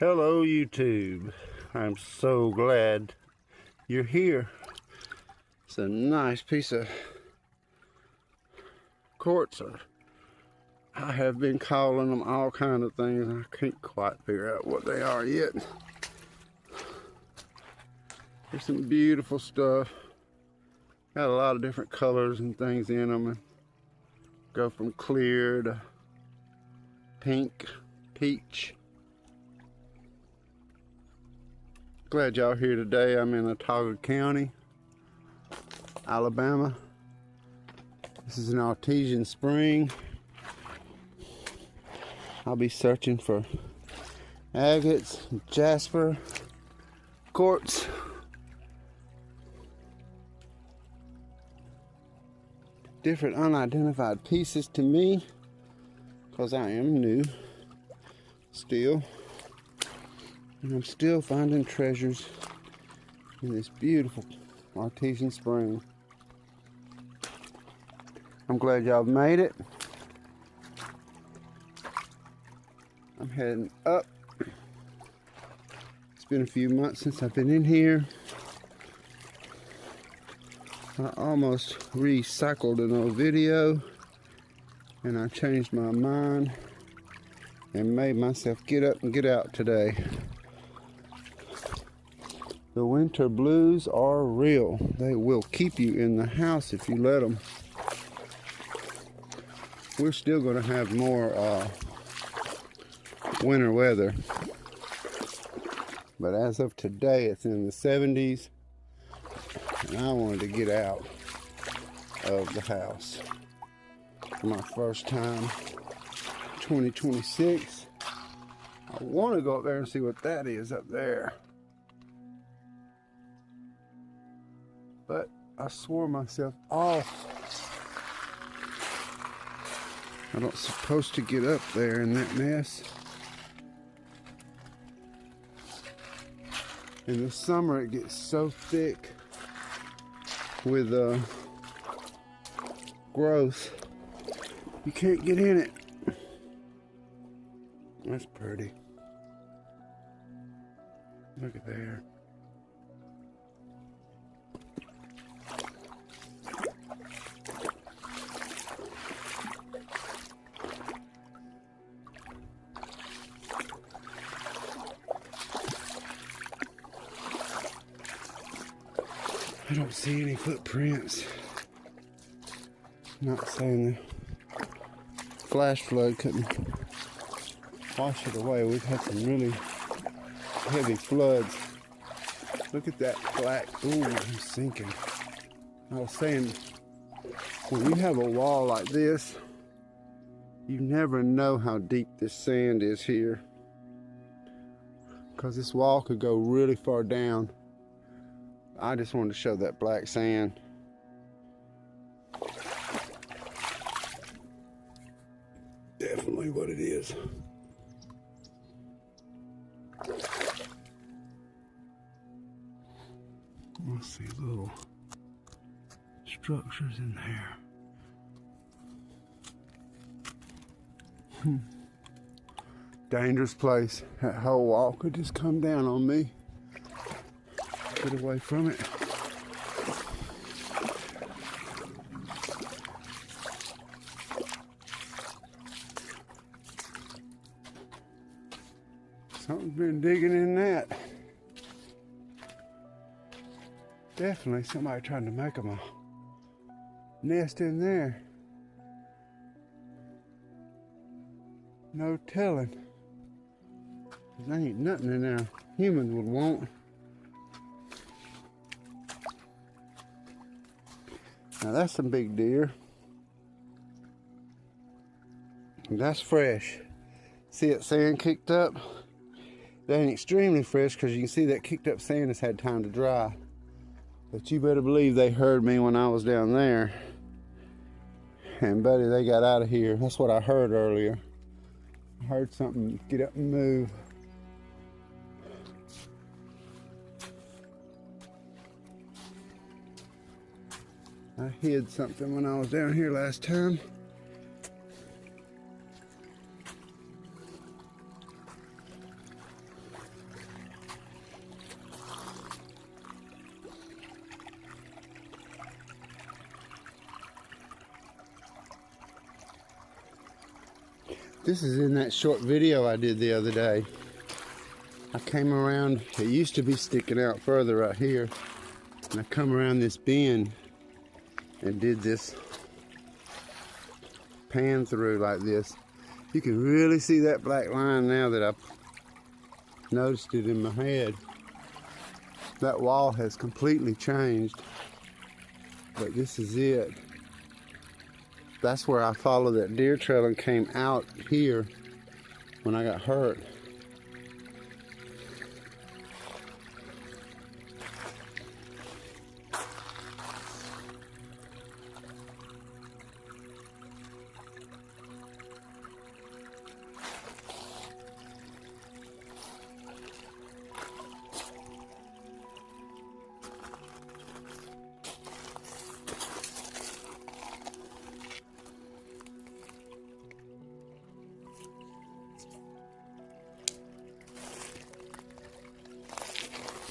Hello YouTube. I'm so glad you're here. It's a nice piece of quartz, or I have been calling them all kind of things. I can't quite figure out what they are yet. There's some beautiful stuff. Got a lot of different colors and things in them. And go from clear to pink, peach. Glad y'all here today. I'm in Autauga County, Alabama. This is an artesian spring. I'll be searching for agates, jasper, quartz, different unidentified pieces to me, because I am new still. And I'm still finding treasures in this beautiful artesian spring. I'm glad y'all made it. I'm heading up. It's been a few months since I've been in here. I almost recycled an old video, and I changed my mind and made myself get up and get out today. The winter blues are real. They will keep you in the house if you let them. We're still going to have more winter weather. But as of today, it's in the 70s. And I wanted to get out of the house. For my first time, 2026. I want to go up there and see what that is up there. But I swore myself off. I'm not supposed to get up there in that mess. In the summer it gets so thick with growth, you can't get in it. That's pretty. Look at there. I don't see any footprints. Not saying the flash flood couldn't wash it away. We've had some really heavy floods. Look at that black. Ooh, I'm sinking. I was saying, when you have a wall like this, you never know how deep this sand is here, because this wall could go really far down. I just wanted to show that black sand. Definitely what it is. Let's see little structures in there. Dangerous place. That whole wall could just come down on me. Get away from it. Something's been digging in that. Definitely somebody trying to make them a nest in there. No telling. There ain't nothing in there humans would want. Now that's some big deer. And that's fresh. See that sand kicked up? That ain't extremely fresh, because you can see that kicked up sand has had time to dry. But you better believe they heard me when I was down there. And buddy, they got out of here. That's what I heard earlier. I heard something get up and move. I hid something when I was down here last time. This is in that short video I did the other day. I came around, it used to be sticking out further right here, and I come around this bend and did this pan through like this. You can really see that black line now that I've noticed it in my head. That wall has completely changed, but this is it. That's where I followed that deer trail and came out here when I got hurt.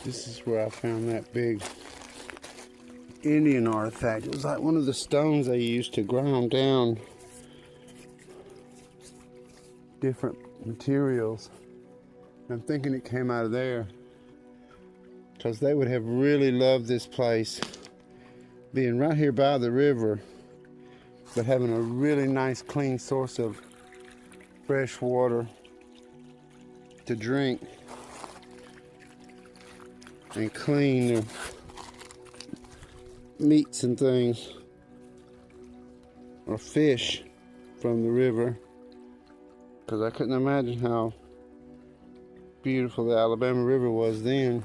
This is where I found that big Indian artifact. It was like one of the stones they used to ground down different materials. I'm thinking it came out of there, because they would have really loved this place, being right here by the river, but having a really nice clean source of fresh water to drink and clean the meats and things, or fish from the river, because I couldn't imagine how beautiful the Alabama River was then.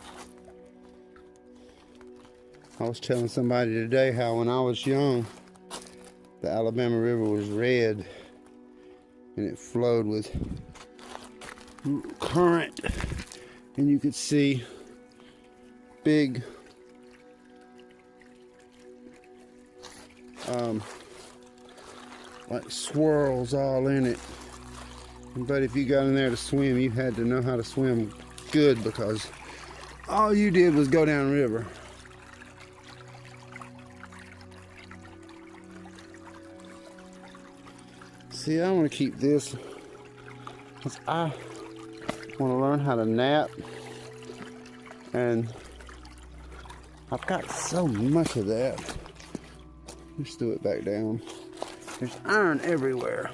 I was telling somebody today how when I was young, the Alabama River was red and it flowed with current, and you could see big like swirls all in it. But if you got in there to swim, you had to know how to swim good, because all you did was go down river. See, I want to keep this because I want to learn how to nap, and I've got so much of that. Let's do it back down. There's iron everywhere.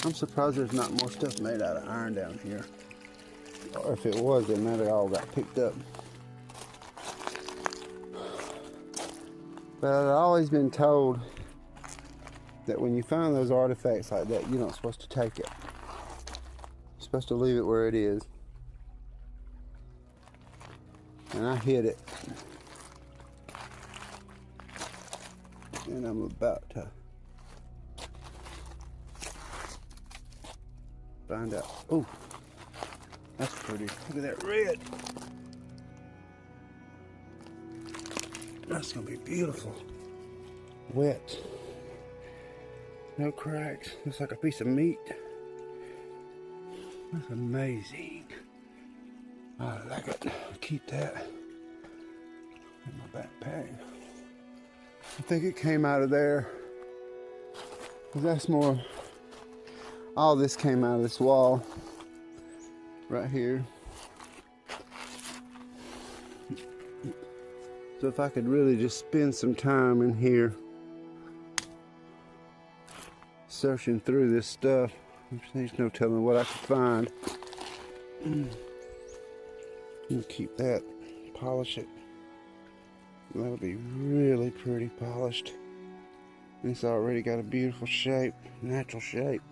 I'm surprised there's not more stuff made out of iron down here. Or if it was, then that all got picked up. But I've always been told that when you find those artifacts like that, you're not supposed to take it. You're supposed to leave it where it is. And I hit it. And I'm about to find out. Oh, that's pretty. Look at that red. That's gonna be beautiful. Wet. No cracks. Looks like a piece of meat. That's amazing. I like it. Keep that in my backpack. I think it came out of there. That's more. All this came out of this wall right here. So if I could really just spend some time in here searching through this stuff, there's no telling what I could find. I'll keep that, polish it. That'll be really pretty polished. It's already got a beautiful shape, natural shape.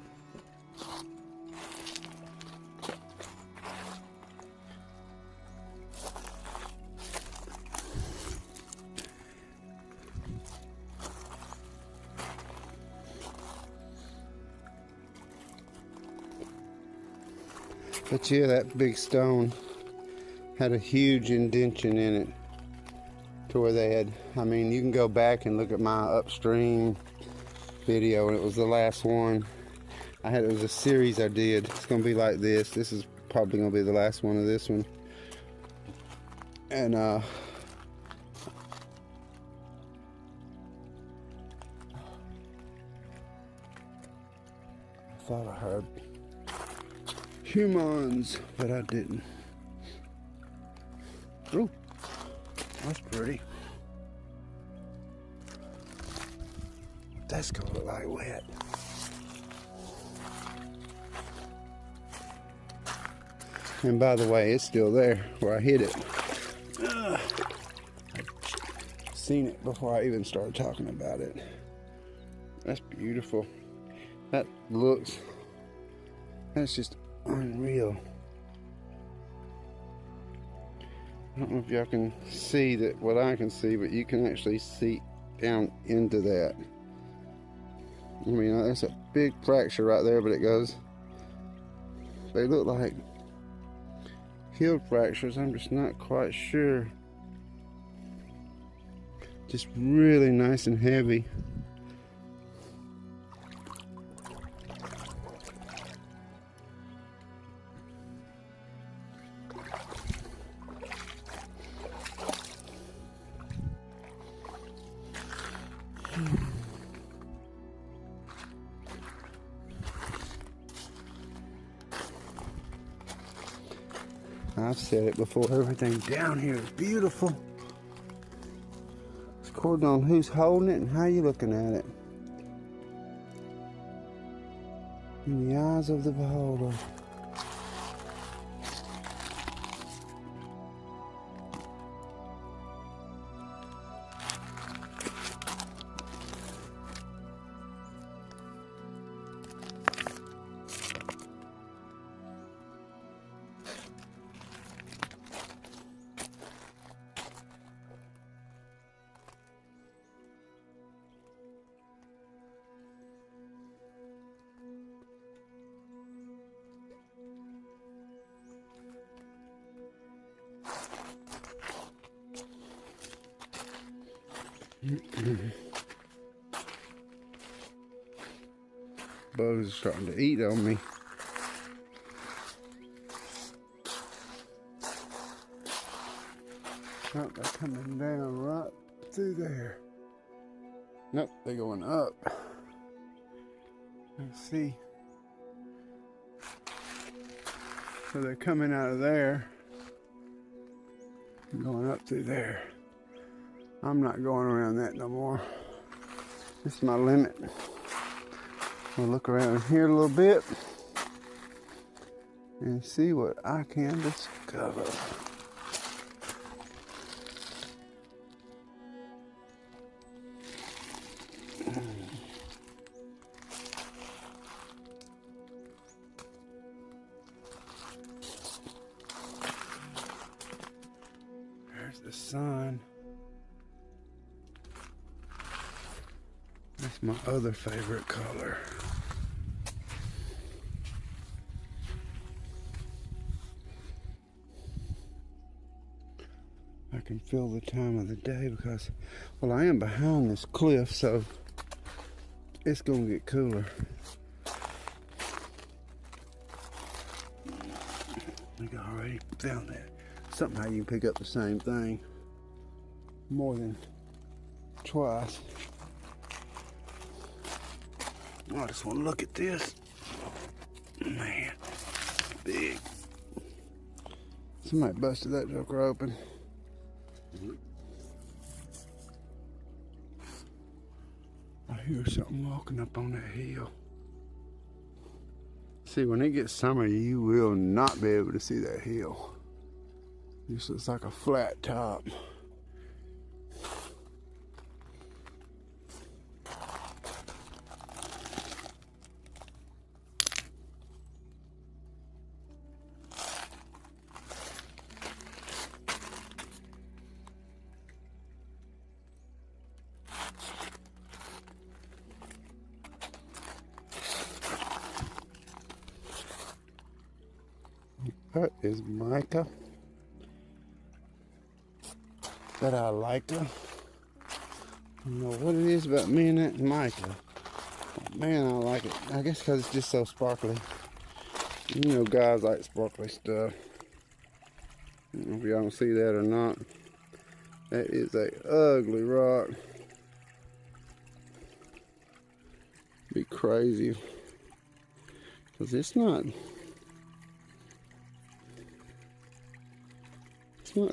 But yeah, that big stone had a huge indention in it to where they had, I mean, you can go back and look at my upstream video, and it was the last one. It was a series I did. It's gonna be like this. This is probably gonna be the last one of this one. And I thought I heard humans, but I didn't. Ooh, that's pretty. That's gonna look like wet. And by the way, it's still there where I hit it. I've seen it before I even started talking about it. That's beautiful. That's just unreal. I don't know if y'all can see that, what I can see, but you can actually see down into that. I mean, that's a big fracture right there, but it goes, they look like healed fractures. I'm just not quite sure. Just really nice and heavy. I've said it before, everything down here is beautiful. It's according on who's holding it and how you're looking at it. In the eyes of the beholder. Bugs are starting to eat on me. Oh, they're coming down right through there. Nope, they're going up. Let's see. So they're coming out of there, going up through there. I'm not going around that no more. This is my limit. I'll look around here a little bit and see what I can discover. There's the sun. That's my other favorite color. I can feel the time of the day because, well, I am behind this cliff, so it's gonna get cooler. I think I already found that. Somehow you can pick up the same thing more than twice. I just want to look at this. Man, big. Somebody busted that joker open. I hear something walking up on that hill. See, when it gets summer, you will not be able to see that hill. This looks like a flat top. That is mica. That I like her. I don't know what it is about me and that mica. But man, I like it. I guess because it's just so sparkly. You know, guys like sparkly stuff. I don't know if y'all don't see that or not. That is a ugly rock. Be crazy Because it's not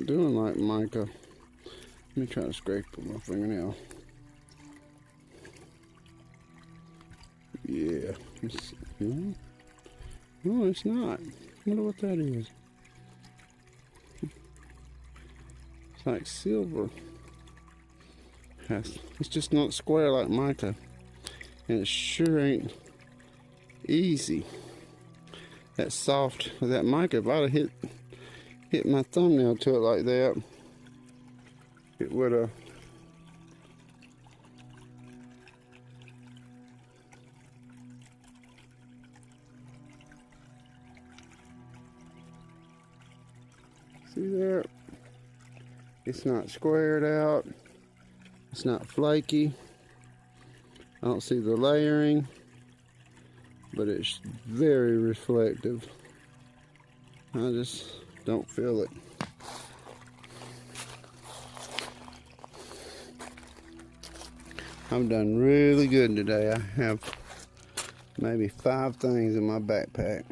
doing like mica. Let me try to scrape with my fingernail. Yeah. No, it's not. I wonder what that is. It's like silver. It's just not square like mica. And it sure ain't easy. That soft, that mica, if I'd have hit my thumbnail to it like that, it would have see there? It's not squared out. It's not flaky. I don't see the layering, but it's very reflective. I just don't feel it. I've done really good today. I have maybe 5 things in my backpack.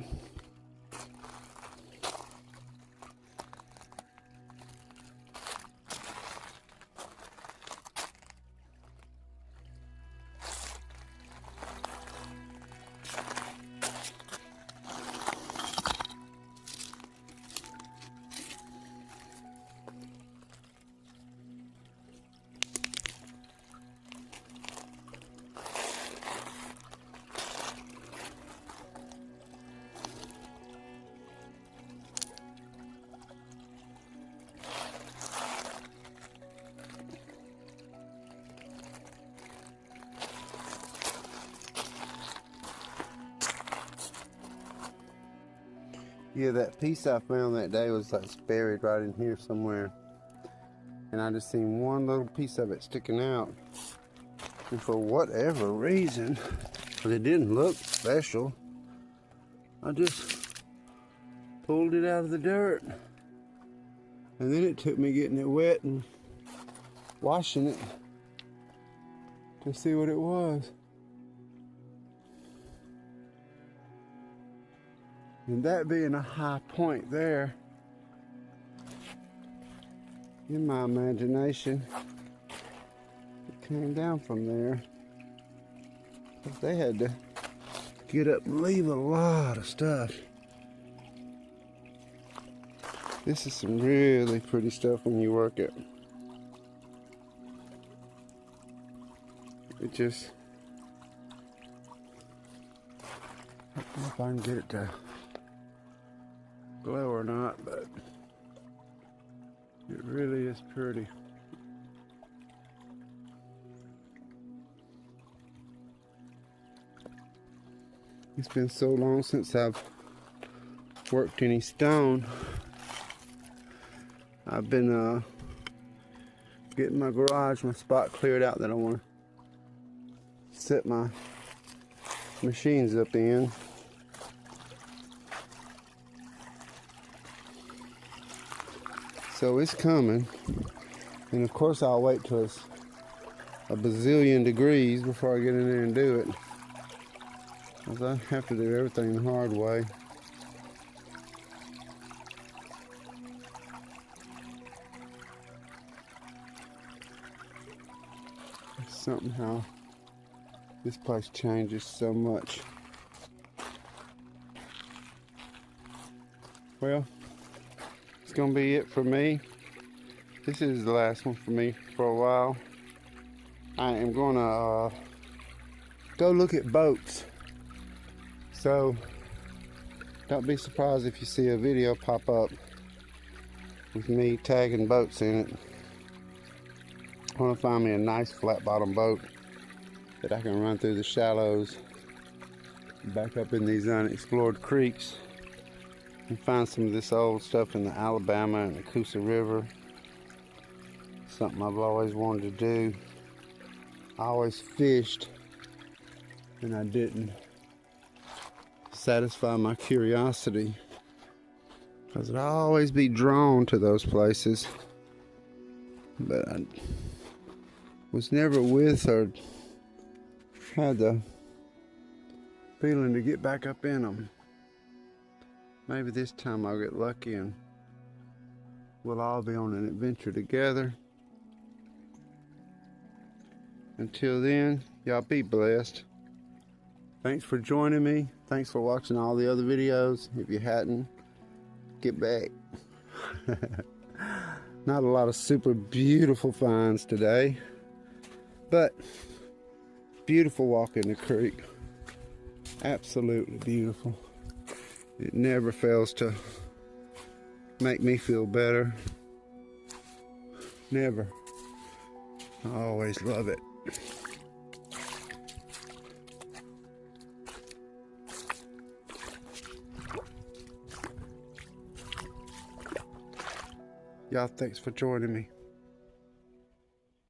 Yeah, that piece I found that day was like buried right in here somewhere. And I just seen one little piece of it sticking out. And for whatever reason, but it didn't look special, I just pulled it out of the dirt. And then it took me getting it wet and washing it to see what it was. And that being a high point there, in my imagination, it came down from there. But they had to get up and leave a lot of stuff. This is some really pretty stuff when you work it. It just, I don't know if I can get it to glow or not, but it really is pretty. It's been so long since I've worked any stone. I've been getting my garage, my spot cleared out that I want to set my machines up in. So it's coming, and of course I'll wait till it's a bazillion degrees before I get in there and do it, because I have to do everything the hard way. Somehow this place changes so much. Well, it's gonna be it for me. This is the last one for me for a while. I am gonna go look at boats. So don't be surprised if you see a video pop up with me tagging boats in it. I want to find me a nice flat bottom boat that I can run through the shallows, back up in these unexplored creeks, and find some of this old stuff in the Alabama and the Coosa River. Something I've always wanted to do. I always fished, and I didn't satisfy my curiosity, because I'd always be drawn to those places, but I was never with or had the feeling to get back up in them. Maybe this time I'll get lucky and we'll all be on an adventure together. Until then, y'all be blessed. Thanks for joining me. Thanks for watching all the other videos. If you hadn't, get back. Not a lot of super beautiful finds today, but beautiful walk in the creek. Absolutely beautiful. It never fails to make me feel better. Never. I always love it. Y'all, thanks for joining me.